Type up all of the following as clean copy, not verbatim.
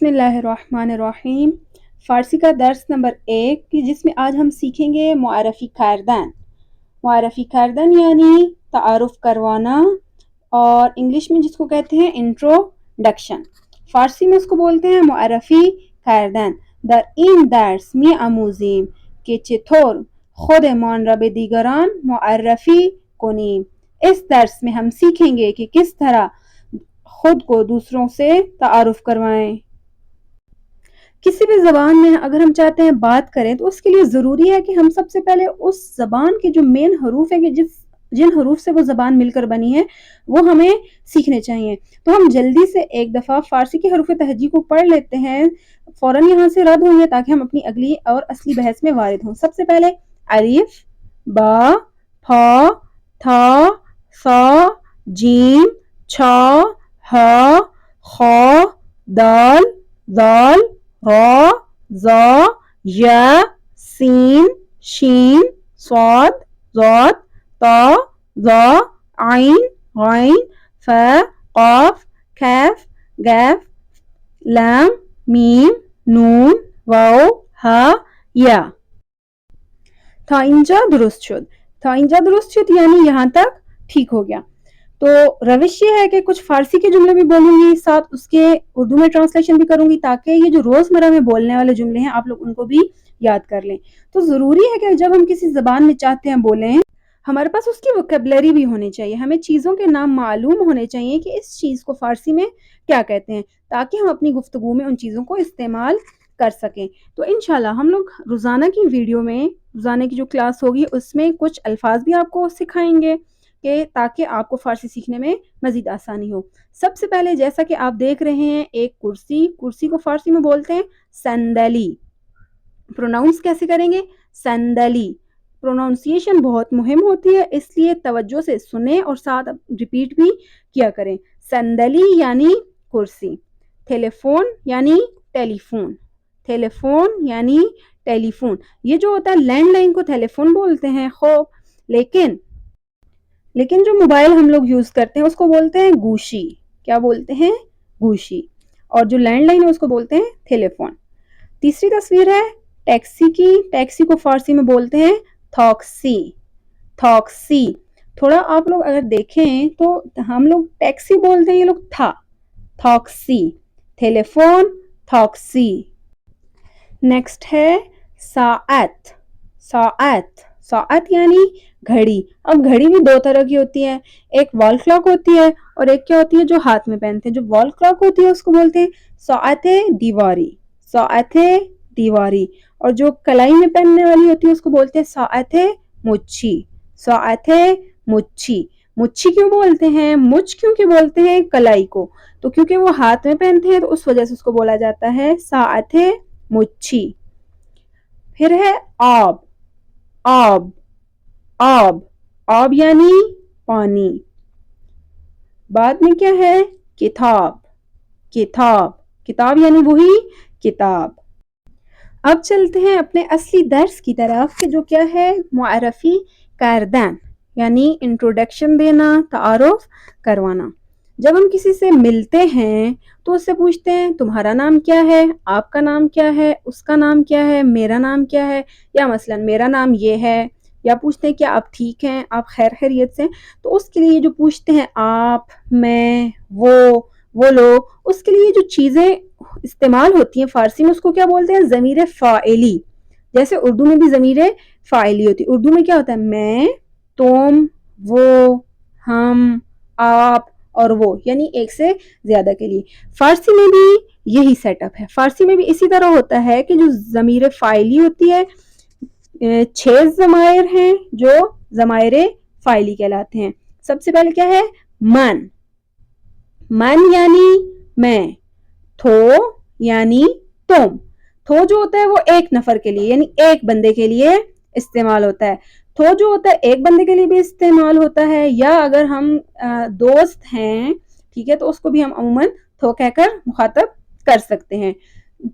بسم اللہ الرحمن الرحیم. فارسی کا درس نمبر 1 جس میں آج ہم سیکھیں گے معرفی کردن. معرفی کردن یعنی تعارف کروانا اور انگلش میں جس کو کہتے ہیں انٹروڈکشن. فارسی میں اس کو بولتے ہیں معرفی کردن. در این درس می آموزیم که چطور خودمان را به دیگران معرفی کنیم. اس درس میں ہم سیکھیں گے کہ کس طرح خود کو دوسروں سے تعارف کروائیں. کسی بھی زبان میں اگر ہم چاہتے ہیں بات کریں تو اس کے لیے ضروری ہے کہ ہم سب سے پہلے اس زبان کے جو مین حروف ہیں کہ جن حروف سے وہ زبان مل کر بنی ہے وہ ہمیں سیکھنے چاہیے. تو ہم جلدی سے ایک دفعہ فارسی کے حروف تہجی کو پڑھ لیتے ہیں, فوراً یہاں سے رد ہوں گے تاکہ ہم اپنی اگلی اور اصلی بحث میں وارد ہوں. سب سے پہلے الف, با, پھا, تھا, ثا, جیم, چھا, ہا, خا, دال, ذال, را, زا, یا, سین, شین, صاد, ضاد, طا, ظا, عین, غین, فا, قاف, کاف, گاف, لام, میم, نون, واو, ہا, یا. تا اینجا درست شد. تا اینجا درست شد یعنی یہاں تک ٹھیک ہو گیا. تو روش یہ ہے کہ کچھ فارسی کے جملے بھی بولوں گی, ساتھ اس کے اردو میں ٹرانسلیشن بھی کروں گی تاکہ یہ جو روزمرہ میں بولنے والے جملے ہیں آپ لوگ ان کو بھی یاد کر لیں. تو ضروری ہے کہ جب ہم کسی زبان میں چاہتے ہیں بولیں ہمارے پاس اس کی ووکیبلری بھی ہونی چاہیے, ہمیں چیزوں کے نام معلوم ہونے چاہیے کہ اس چیز کو فارسی میں کیا کہتے ہیں تاکہ ہم اپنی گفتگو میں ان چیزوں کو استعمال کر سکیں. تو انشاءاللہ ہم لوگ روزانہ کی ویڈیو میں, روزانہ کی جو کلاس ہوگی اس میں کچھ الفاظ بھی آپ کو سکھائیں گے کہ تاکہ آپ کو فارسی سیکھنے میں مزید آسانی ہو. سب سے پہلے جیسا کہ آپ دیکھ رہے ہیں ایک کرسی, کرسی کو فارسی میں بولتے ہیں صندلی. پروناؤنس کیسے کریں گے؟ صندلی. پروناؤنسیشن بہت مہم ہوتی ہے اس لیے توجہ سے سنیں اور ساتھ ریپیٹ بھی کیا کریں. صندلی یعنی کرسی. ٹیلی فون یعنی ٹیلی فون. ٹیلی فون یعنی ٹیلی فون. یہ جو ہوتا ہے لینڈ لائن کو ٹیلی فون بولتے ہیں, خوب لیکن جو موبائل ہم لوگ یوز کرتے ہیں اس کو بولتے ہیں گوشی. کیا بولتے ہیں؟ گوشی. اور جو لینڈ لائن ہے اس کو بولتے ہیں ٹیلی فون. تیسری تصویر ہے ٹیکسی کی. ٹیکسی کو فارسی میں بولتے ہیں تھاکسی. تھاکسی. تھوڑا آپ لوگ اگر دیکھیں تو ہم لوگ ٹیکسی بولتے ہیں, یہ لوگ تھا. تھاکسی. ٹیلی فون, تھاکسی. نیکسٹ ہے ساعت. ساعت. ساعت یعنی گھڑی. اب گھڑی بھی دو طرح کی ہوتی ہے, ایک وال کلاک ہوتی ہے اور ایک کیا ہوتی ہے جو ہاتھ میں پہنتے ہیں. جو وال کلاک ہوتی ہے اس کو بولتے ہیں ساعت دیواری. ساعت دیواری. اور جو کلائی میں پہننے والی ہوتی ہے اس کو بولتے ہیں ساعت مچھی. ساعت مچھی. مچھی کیوں بولتے ہیں؟ مچھ کیونکہ بولتے ہیں کلائی کو, تو کیونکہ وہ ہاتھ میں پہنتے ہیں تو اس وجہ سے اس کو بولا جاتا ہے ساعت مچھی. پھر ہے آب. آب. آب. آب یعنی پانی. بعد میں کیا ہے؟ کتاب. کتاب. کتاب یعنی وہی کتاب. اب چلتے ہیں اپنے اصلی درس کی طرف کہ جو کیا ہے معرفی کردن یعنی انٹروڈکشن دینا, تعارف کروانا. جب ہم کسی سے ملتے ہیں تو اس سے پوچھتے ہیں تمہارا نام کیا ہے, آپ کا نام کیا ہے, اس کا نام کیا ہے, میرا نام کیا ہے, یا مثلا میرا نام یہ ہے, یا پوچھتے ہیں کیا آپ ٹھیک ہیں, آپ خیر خیریت سے. تو اس کے لیے جو پوچھتے ہیں آپ, میں, وہ لوگ, اس کے لیے جو چیزیں استعمال ہوتی ہیں فارسی میں اس کو کیا بولتے ہیں؟ ضمیر فاعلی. جیسے اردو میں بھی ضمیر فاعلی ہوتی ہے. اردو میں کیا ہوتا ہے؟ میں, تم, وہ, ہم, آپ اور وہ, یعنی ایک سے زیادہ کے لیے. فارسی میں بھی یہی سیٹ اپ ہے. فارسی میں بھی اسی طرح ہوتا ہے کہ جو ضمیر فاعلی ہوتی ہے 6 ضمائر ہیں جو ضمائر فاعلی کہلاتے ہیں. سب سے پہلے کیا ہے؟ من. من یعنی میں. تھو یعنی تم. تھو جو ہوتا ہے وہ ایک نفر کے لیے یعنی ایک بندے کے لیے استعمال ہوتا ہے. تھو جو ہوتا ہے ایک بندے کے لیے بھی استعمال ہوتا ہے, یا اگر ہم دوست ہیں ٹھیک ہے تو اس کو بھی ہم عموماً تھو کہہ کر مخاطب کر سکتے ہیں.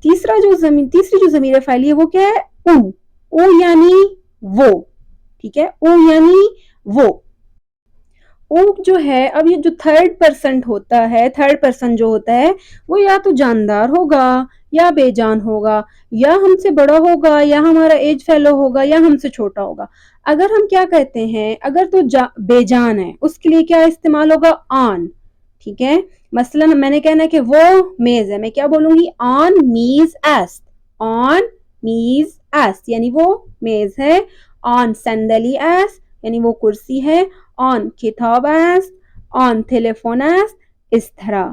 تیسری جو ضمیر فاعلی ہے وہ کیا ہے؟ او. او یعنی وہ. ٹھیک ہے, او یعنی وہ. او جو ہے، اب یہ جو تھرڈ پرسن ہوتا ہے، تھرڈ پرسن جو ہوتا ہے وہ یا تو جاندار ہوگا یا بے جان ہوگا، یا ہم سے بڑا ہوگا یا ہمارا ایج فیلو ہوگا یا ہم سے چھوٹا ہوگا۔ اگر ہم کیا کہتے ہیں، اگر تو بے جان ہے اس کے لیے کیا استعمال ہوگا؟ آن، ٹھیک ہے۔ مثلا میں نے کہنا ہے کہ وہ میز ہے، میں کیا بولوں گی؟ آن میز ایس، آن میز ایس یعنی وہ میز ہے، آن صندلی ایس یعنی وہ کرسی ہے، آن کتاب ایس، آن ٹیلیفون ایس، اس طرح۔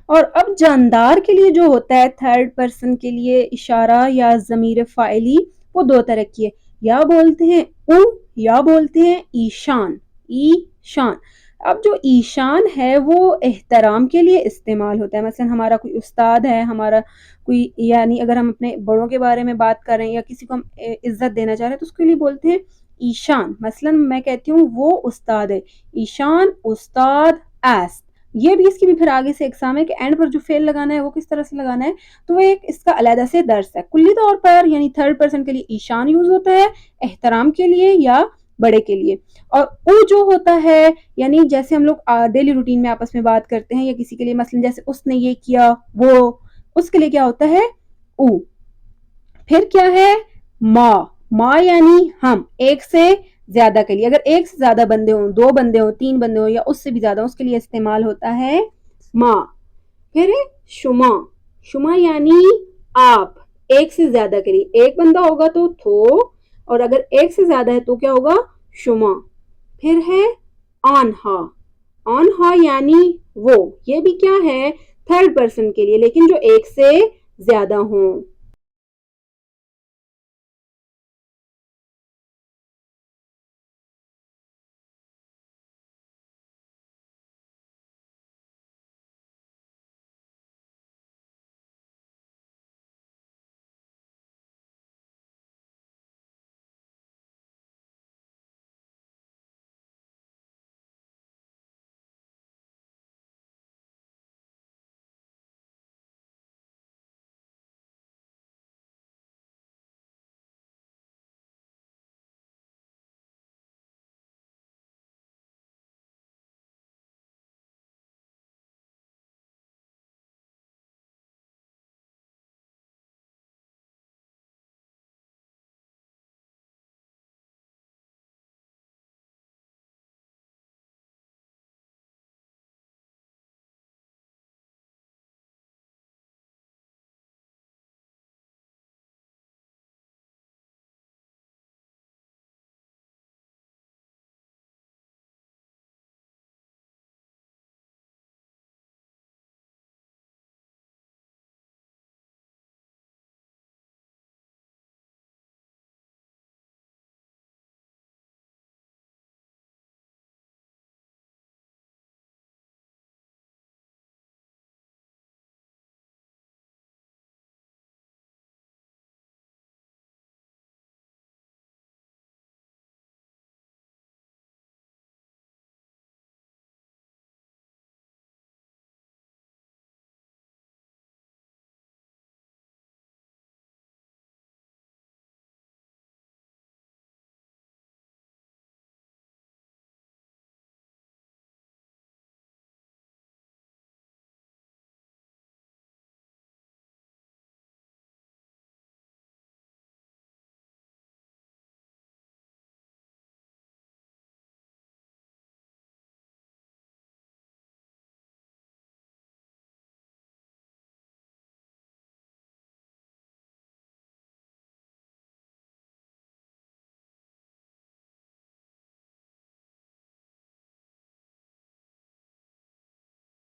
اور اب جاندار کے لیے جو ہوتا ہے تھرڈ پرسن کے لیے اشارہ یا ضمیر فاعلی، وہ دو طرح کی ہے، یا بولتے ہیں او یا بولتے ہیں ایشان، ایشان۔ اب جو ایشان ہے وہ احترام کے لیے استعمال ہوتا ہے، مثلا ہمارا کوئی استاد ہے، ہمارا کوئی، یعنی اگر ہم اپنے بڑوں کے بارے میں بات کر رہے ہیں یا کسی کو ہم عزت دینا چاہ رہے ہیں تو اس کے لیے بولتے ہیں ایشان۔ مثلا میں کہتی ہوں وہ استاد ہے، ایشان استاد ایس۔ یہ بھی اس کی بھی پھر آگے سے اقسام ہے کہ اینڈ پر جو فعل لگانا ہے وہ کس طرح سے لگانا ہے، تو وہ ایک اس کا علیحدہ سے درس ہے۔ کلی طور پر یعنی تھرڈ پرسن کے لیے ایشان یوز ہوتا ہے احترام کے لیے یا بڑے کے لیے، اور او جو ہوتا ہے یعنی جیسے ہم لوگ ڈیلی روٹین میں آپس میں بات کرتے ہیں یا کسی کے لیے، مثلا جیسے اس نے یہ کیا، وہ، اس کے لیے کیا ہوتا ہے؟ او۔ پھر کیا ہے؟ ما، ما یعنی ہم، ایک سے زیادہ کے لیے، اگر ایک سے زیادہ بندے ہوں، دو بندے ہوں، تین بندے ہوں یا اس سے بھی زیادہ، اس کے لیے استعمال ہوتا ہے ما۔ پھر ہے شما، شما یعنی آپ، ایک سے زیادہ کے لیے، ایک بندہ ہوگا تو تھو، اور اگر ایک سے زیادہ ہے تو کیا ہوگا؟ شما۔ پھر ہے آنہا، آنہا یعنی وہ، یہ بھی کیا ہے؟ تھرڈ پرسن کے لیے لیکن جو ایک سے زیادہ ہوں۔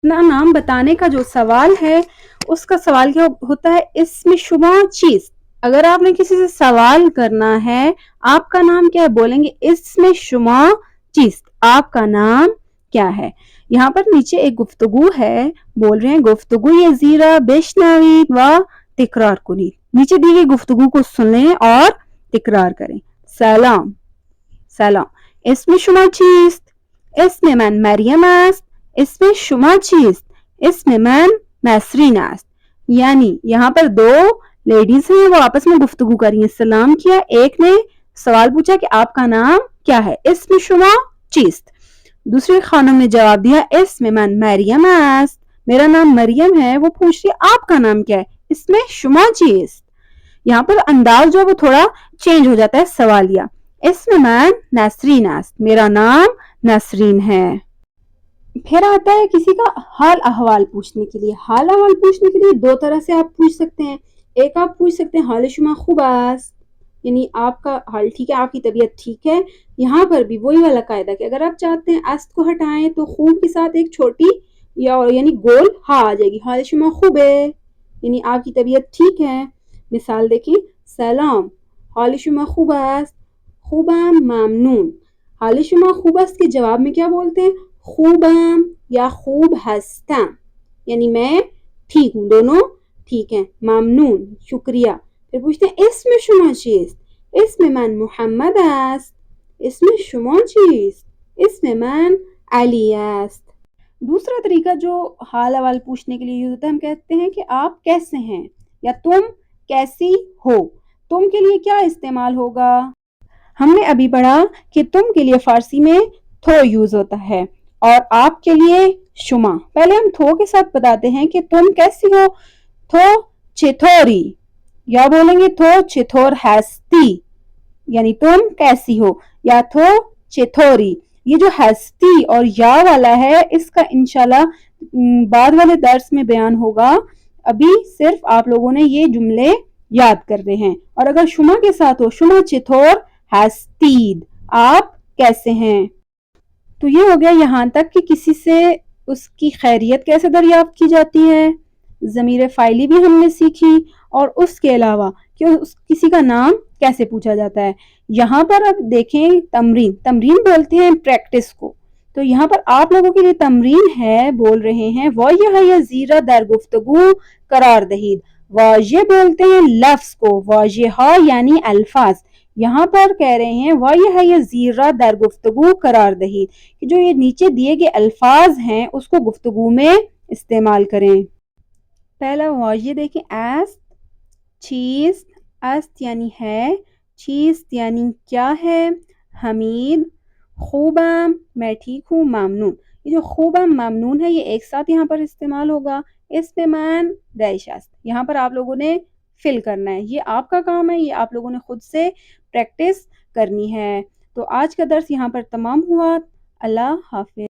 نام بتانے کا جو سوال ہے اس کا سوال کیا ہوتا ہے؟ اسم شما چیز۔ اگر آپ نے کسی سے سوال کرنا ہے آپ کا نام کیا ہے، بولیں گے اسم شما چیز، آپ کا نام کیا ہے۔ یہاں پر نیچے ایک گفتگو ہے، بول رہے ہیں گفتگو یہ زیرہ بشنوید و تکرار کنید، نیچے دی گئی گفتگو کو سنیں اور تکرار کریں۔ سلام، سلام، اسم شما چیست؟ اسم من مریم است. اسم شما چیست؟ اسم من نسرین است. یعنی یہاں پر دو لیڈیز ہیں، وہ آپس میں گفتگو کر رہی ہیں، سلام کیا، ایک نے سوال پوچھا کہ آپ کا نام کیا ہے، اسم شما چیست۔ دوسری خانم نے جواب دیا اسم من مریم است، میرا نام مریم ہے. وہ پوچھ رہی آپ کا نام کیا ہے، اس میں شما چیست. یہاں پر انداز جو ہے وہ تھوڑا چینج ہو جاتا ہے سوالیہ. اسم من نسرین است، میرا نام نسرین ہے. پھر آتا ہے کسی کا حال احوال پوچھنے کے لیے. حال احوال پوچھنے کے لیے دو طرح سے آپ پوچھ سکتے ہیں. ایک آپ پوچھ سکتے ہیں حال شما خوب است، یعنی آپ کا حال ٹھیک ہے، آپ کی طبیعت ٹھیک ہے. یہاں پر بھی وہی والا قاعدہ کہ اگر آپ چاہتے ہیں است کو ہٹائیں تو خوب کے ساتھ ایک چھوٹی یعنی گول ہا آ جائے گی. حال شما خوب ہے یعنی آپ کی طبیعت ٹھیک ہے. مثال دیکھیں، سلام، حال شما خوب است، خوبم ممنون. حال شما خوب است کے جواب میں کیا بولتے ہیں؟ خوبم یا خوب ہستم، یعنی میں ٹھیک ہوں، دونوں ٹھیک ہیں. ممنون، شکریہ. پھر پوچھتے ہیں اسم شما چیست؟ اسم من محمد است. اسم شما چیست؟ اسم من علی است. دوسرا طریقہ جو حال احوال پوچھنے کے لیے یوز ہوتا ہے، ہم کہتے ہیں کہ آپ کیسے ہیں یا تم کیسی ہو. تم کے لیے کیا استعمال ہوگا؟ ہم نے ابھی پڑھا کہ تم کے لیے فارسی میں تھو یوز ہوتا ہے اور آپ کے لیے شما. پہلے ہم تھو کے ساتھ بتاتے ہیں کہ تم کیسی ہو. تھو چطوری، یا بولیں گے تھو چطور ہستی، یعنی تم کیسی ہو، یا تھو چطوری. یہ جو ہستی اور یا والا ہے اس کا انشاءاللہ بعد والے درس میں بیان ہوگا. ابھی صرف آپ لوگوں نے یہ جملے یاد کرنے ہیں. اور اگر شما کے ساتھ ہو، شما چطور ہستید، آپ کیسے ہیں. تو یہ ہو گیا یہاں تک کہ کسی سے اس کی خیریت کیسے دریافت کی جاتی ہے. ضمیر فاعلی بھی ہم نے سیکھی، اور اس کے علاوہ کہ کسی کا نام کیسے پوچھا جاتا ہے. یہاں پر اب دیکھیں تمرین بولتے ہیں پریکٹس کو. تو یہاں پر آپ لوگوں کے لیے تمرین ہے، بول رہے ہیں واضح زیرہ در گفتگو قرار دہید. واضح بولتے ہیں لفظ کو، واضح یعنی الفاظ. یہاں پر کہہ رہے ہیں واضح زیرہ در گفتگو قرار دہید کہ جو یہ نیچے دیے گئے الفاظ ہیں اس کو گفتگو میں استعمال کریں. پہلا واضح دیکھیں، است، چیز، است یعنی ہے، چیز یعنی کیا ہے، حمید، خوبم میں ٹھیک ہوں، ممنون. یہ جو خوبم ممنون ہے یہ ایک ساتھ یہاں پر استعمال ہوگا. اسم من ڈیش است، یہاں پر آپ لوگوں نے فل کرنا ہے. یہ آپ کا کام ہے، یہ آپ لوگوں نے خود سے پریکٹس کرنی ہے. تو آج کا درس یہاں پر تمام ہوا. اللہ حافظ.